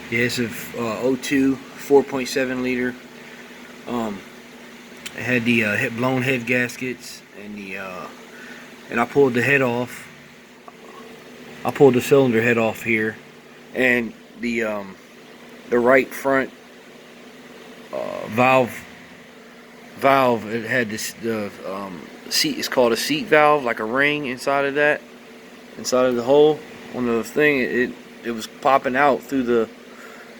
Yeah, it's a O2 4.7 liter. It had the blown head gaskets and and I pulled the head off. I pulled the cylinder head off here, and the right front valve, it had this seat. It's called a seat valve, like a ring inside of that, inside of the hole on the thing. It was popping out through the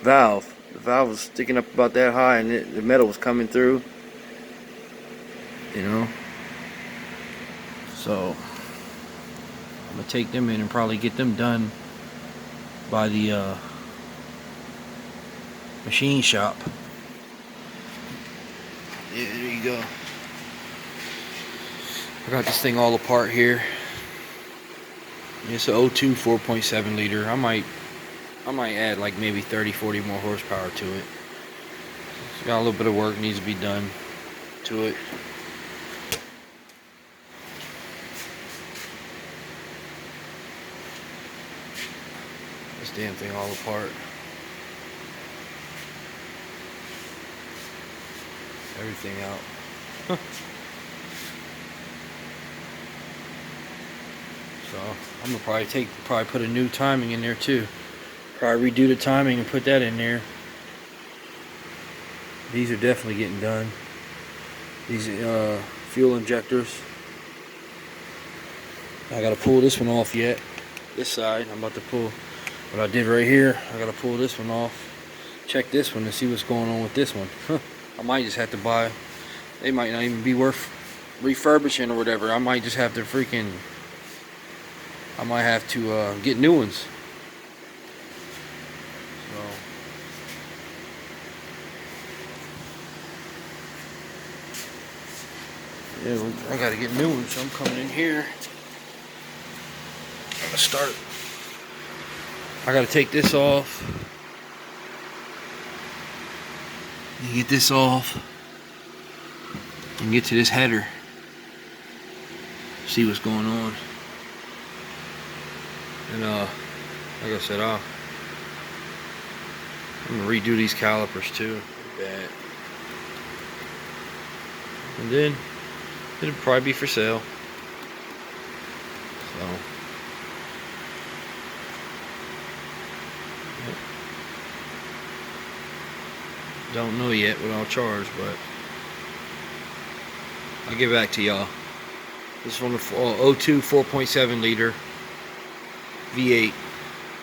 valve. The valve was sticking up about that high, and the metal was coming through. You know, so I'm gonna take them in and probably get them done by the machine shop. Yeah, there you go. I got this thing all apart here. It's an O2 4.7 liter. I might add like maybe 30-40 more horsepower to it. It's got a little bit of work needs to be done to it. This damn thing all apart. Everything out. So I'm gonna probably put a new timing in there too. Probably redo the timing and put that in there. These are definitely getting done. These fuel injectors. I gotta pull this one off yet. This side, I'm about to pull what I did right here. I gotta pull this one off. Check this one and see what's going on with this one. I might just have to buy. They might not even be worth refurbishing or whatever. I might just have to I might have to get new ones. So yeah, I gotta get new ones. So I'm coming in here. I'm gonna start. I gotta take this off. Get this off and get to this header. See what's going on. And like I said, I'm gonna redo these calipers too. Bad. And then it'll probably be for sale. So don't know yet what I'll charge, but I'll get back to y'all. This is from the O2 4.7 liter V8.